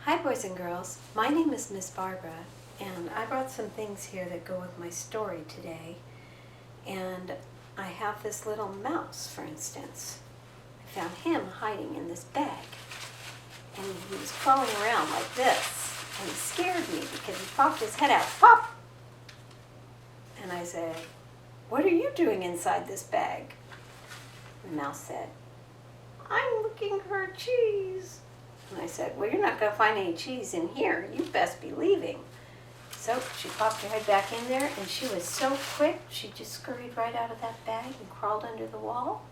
Hi boys and girls, my name is Miss Barbara and I brought some things here that go with my story today. And I have this little mouse, for instance. I found him hiding in this bag and he was crawling around like this and he scared me because he popped his head out, pop! And I said, "What are you doing inside this bag?" The mouse said, "I'm looking for cheese." And I said, "Well, you're not going to find any cheese in here. You best be leaving." So she popped her head back in there, and she was so quick, she just scurried right out of that bag and crawled under the wall,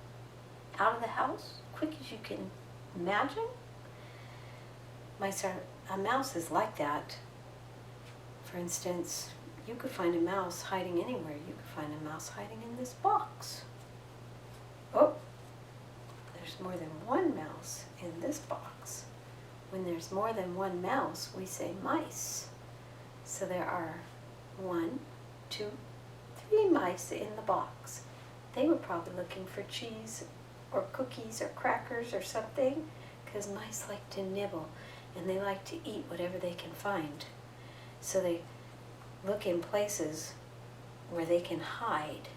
out of the house, quick as you can imagine. A mouse is like that. For instance, you could find a mouse hiding anywhere. You could find a mouse hiding in this box. Oh, there's more than one mouse in this box. When there's more than one mouse, we say mice. So there are 1, 2, 3 mice in the box. They were probably looking for cheese or cookies or crackers or something, because mice like to nibble and they like to eat whatever they can find. So they look in places where they can hide.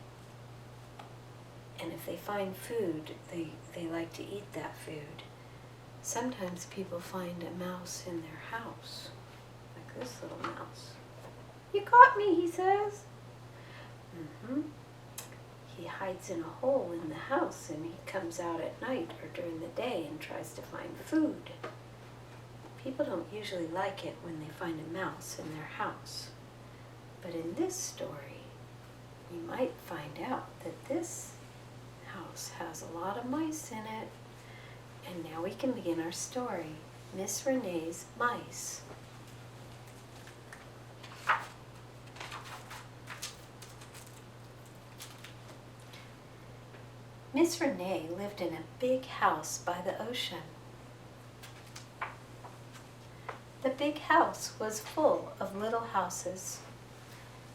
And if they find food, they like to eat that food. Sometimes people find a mouse in their house, like this little mouse. "You caught me," he says. He hides in a hole in the house and he comes out at night or during the day and tries to find food. People don't usually like it when they find a mouse in their house. But in this story, we might find out that this house has a lot of mice in it. And now we can begin our story, Miss Renee's Mice. Miss Renee lived in a big house by the ocean. The big house was full of little houses.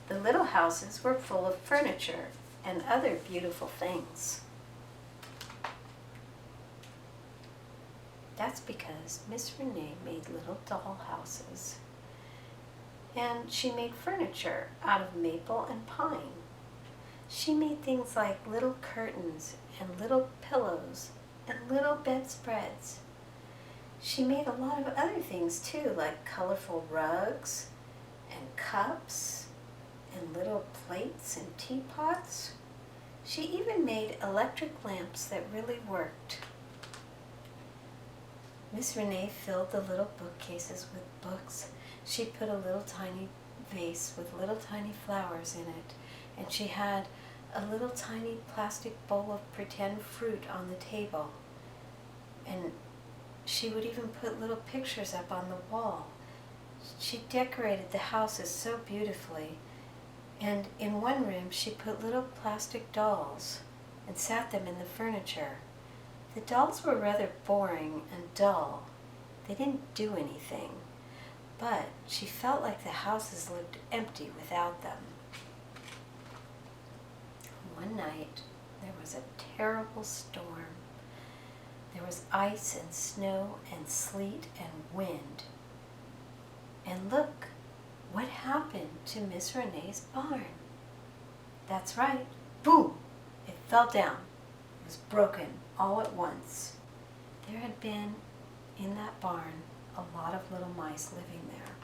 The little houses were full of furniture and other beautiful things. That's because Miss Renee made little doll houses. And she made furniture out of maple and pine. She made things like little curtains and little pillows and little bedspreads. She made a lot of other things too, like colorful rugs and cups and little plates and teapots. She even made electric lamps that really worked. Miss Renee filled the little bookcases with books. She put a little tiny vase with little tiny flowers in it, and she had a little tiny plastic bowl of pretend fruit on the table. And she would even put little pictures up on the wall. She decorated the houses so beautifully. And in one room she put little plastic dolls and sat them in the furniture. The dolls were rather boring and dull. They didn't do anything, but she felt like the houses looked empty without them. One night, there was a terrible storm. There was ice and snow and sleet and wind. And look, what happened to Miss Renee's barn? That's right, boom! It fell down. It was broken all at once. There had been in that barn a lot of little mice living there,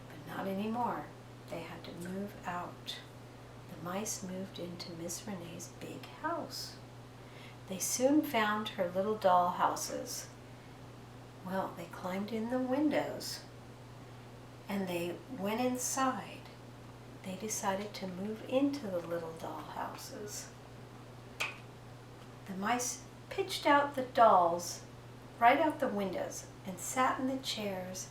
but not anymore. They had to move out. The mice moved into Miss Renee's big house. They soon found her little doll houses. Well, they climbed in the windows and they went inside. They decided to move into the little doll houses. The mice pitched out the dolls right out the windows and sat in the chairs.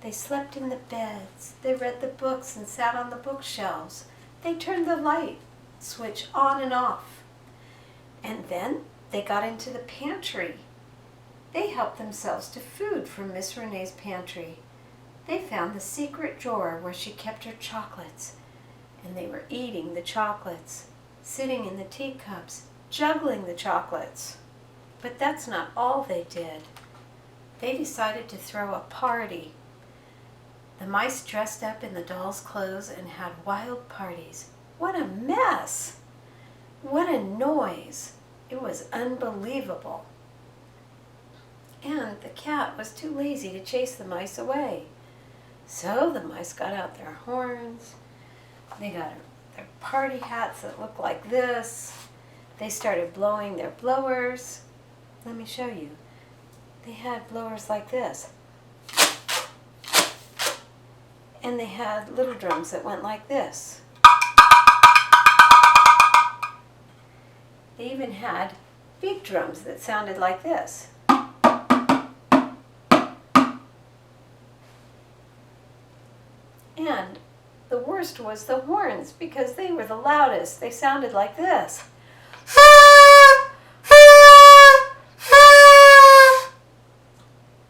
They slept in the beds. They read the books and sat on the bookshelves. They turned the light switch on and off. And then they got into the pantry. They helped themselves to food from Miss Renee's pantry. They found the secret drawer where she kept her chocolates. And they were eating the chocolates, sitting in the teacups, juggling the chocolates. But that's not all they did. they decided to throw a party. The mice dressed up in the dolls' clothes and had wild parties. What a mess! What a noise! It was unbelievable. And the cat was too lazy to chase the mice away. So the mice got out their horns. They got their party hats that looked like this. They started blowing their blowers. Let me show you. They had blowers like this. And they had little drums that went like this. They even had big drums that sounded like this. And the worst was the horns, because they were the loudest. They sounded like this.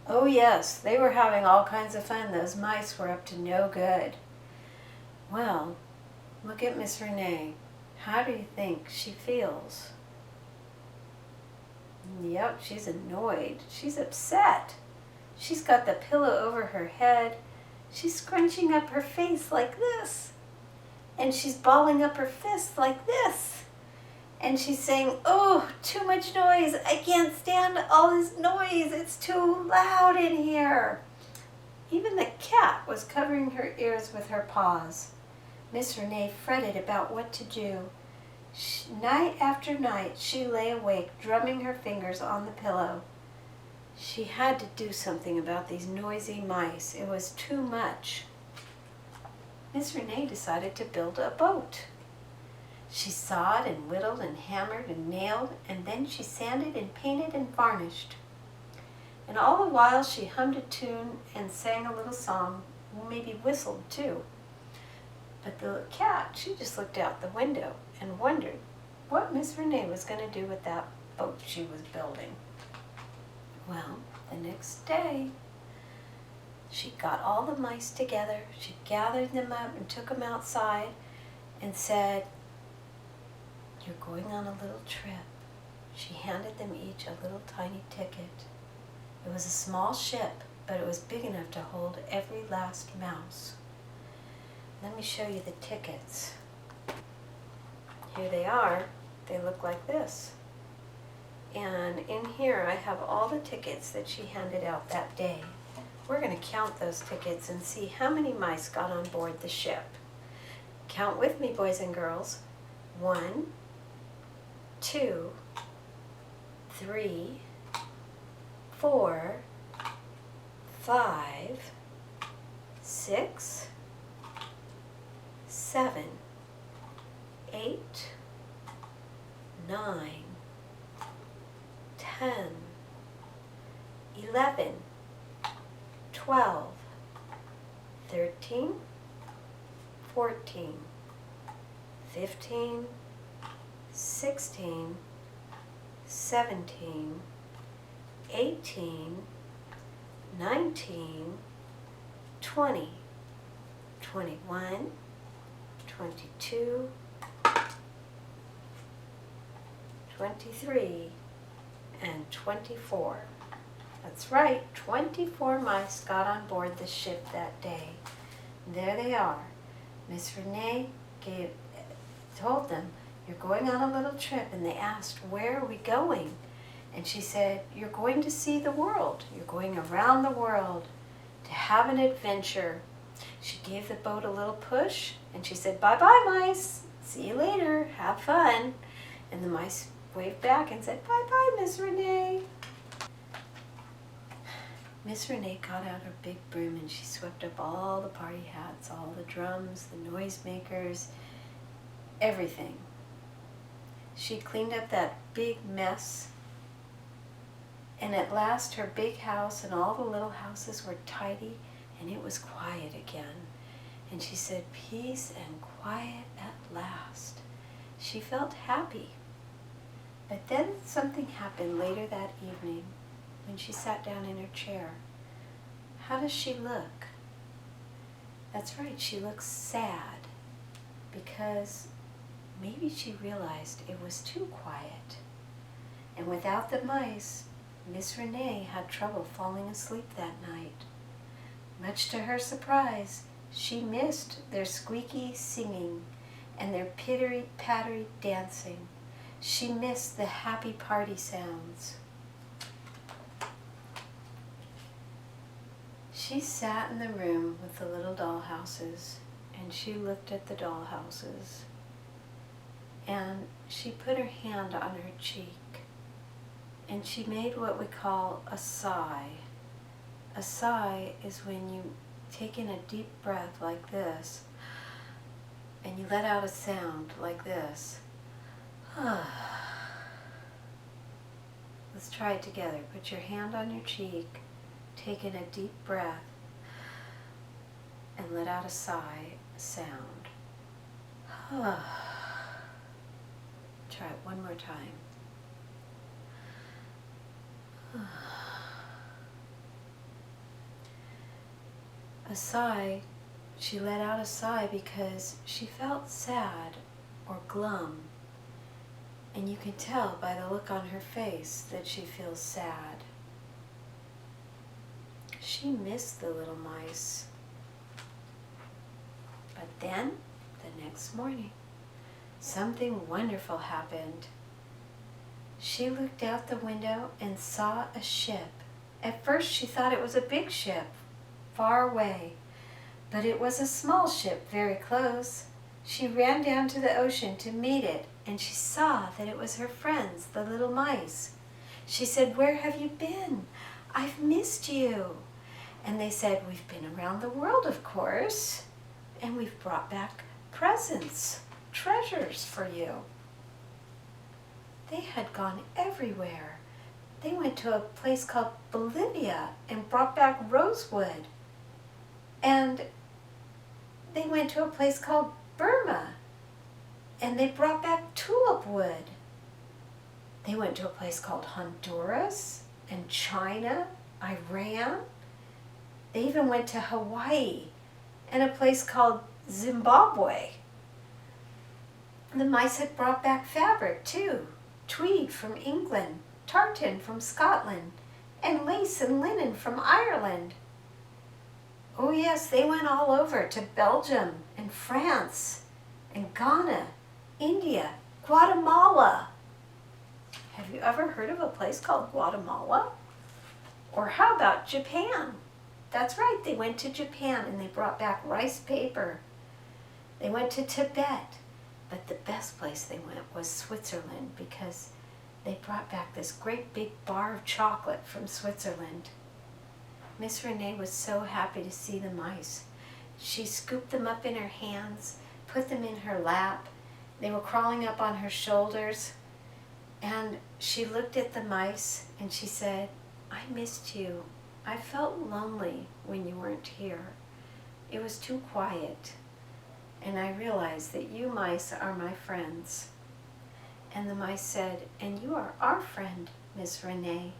Oh yes, they were having all kinds of fun. Those mice were up to no good. Well, look at Miss Renee. How do you think she feels? Yep, she's annoyed. She's upset. She's got the pillow over her head. She's scrunching up her face like this. And she's balling up her fist like this. And she's saying, oh, too much noise. I can't stand all this noise. It's too loud in here. Even the cat was covering her ears with her paws. Miss Renee fretted about what to do. Night after night, she lay awake, drumming her fingers on the pillow. She had to do something about these noisy mice. It was too much. Miss Renee decided to build a boat. She sawed and whittled and hammered and nailed, and then she sanded and painted and varnished. And all the while she hummed a tune and sang a little song, maybe whistled too. But the cat, she just looked out the window and wondered what Miss Renee was going to do with that boat she was building. Well, the next day, she got all the mice together. She gathered them up and took them outside and said, you're going on a little trip. She handed them each a little tiny ticket. It was a small ship, but it was big enough to hold every last mouse. Let me show you the tickets. Here they are. They look like this. And in here I have all the tickets that she handed out that day. We're going to count those tickets and see how many mice got on board the ship. Count with me, boys and girls. 1, 2, 3, 4, 5, 6, 7, 8, 9, 10, 11, 12, 13, 14, 15, 16, 17, 18, 19, 20, 21, 22, 23, and 24. That's right, 24 mice got on board the ship that day. There they are. Miss Renee told them, you're going on a little trip, and they asked, where are we going? And she said, you're going to see the world. You're going around the world to have an adventure. She gave the boat a little push, and she said, bye-bye, mice. See you later. Have fun. And the mice waved back and said, bye-bye, Miss Renee. Miss Renee got out her big broom and she swept up all the party hats, all the drums, the noisemakers, everything. She cleaned up that big mess, and at last her big house and all the little houses were tidy, and it was quiet again. And she said, peace and quiet at last. She felt happy. But then something happened later that evening when she sat down in her chair. How does she look? That's right, she looks sad, because maybe she realized it was too quiet. And without the mice, Miss Renee had trouble falling asleep that night. Much to her surprise, she missed their squeaky singing and their pittery-pattery dancing. She missed the happy party sounds. She sat in the room with the little dollhouses, and she looked at the dollhouses, and she put her hand on her cheek, and she made what we call a sigh. A sigh is when you take in a deep breath like this, and you let out a sound like this. Let's try it together. Put your hand on your cheek, take in a deep breath, and let out a sigh sound. Try it one more time. A sigh, she let out a sigh because she felt sad or glum. And you can tell by the look on her face that she feels sad. She missed the little mice. But then, the next morning, something wonderful happened. She looked out the window and saw a ship. At first she thought it was a big ship, far away, but it was a small ship very close. She ran down to the ocean to meet it, and she saw that it was her friends, the little mice. She said, "Where have you been? I've missed you." And they said, "We've been around the world, of course, and we've brought back presents, treasures for you." They had gone everywhere. They went to a place called Bolivia and brought back rosewood. And they went to a place called Burma and they brought back tulip wood. They went to a place called Honduras and China, Iran. They even went to Hawaii and a place called Zimbabwe. The mice had brought back fabric too. Tweed from England, tartan from Scotland, and lace and linen from Ireland. Oh yes, they went all over to Belgium and France and Ghana, India, Guatemala. Have you ever heard of a place called Guatemala? Or how about Japan? That's right, they went to Japan and they brought back rice paper. They went to Tibet. But the best place they went was Switzerland because they brought back this great big bar of chocolate from Switzerland. Miss Renee was so happy to see the mice. She scooped them up in her hands, put them in her lap. They were crawling up on her shoulders. And she looked at the mice and she said, "I missed you. I felt lonely when you weren't here. It was too quiet. And I realized that you mice are my friends." And the mice said, "And you are our friend, Miss Renee."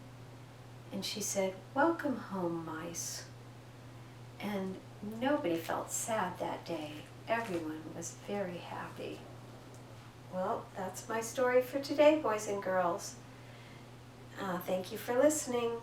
And she said, "Welcome home, mice." And nobody felt sad that day. Everyone was very happy. Well, that's my story for today, boys and girls. Thank you for listening.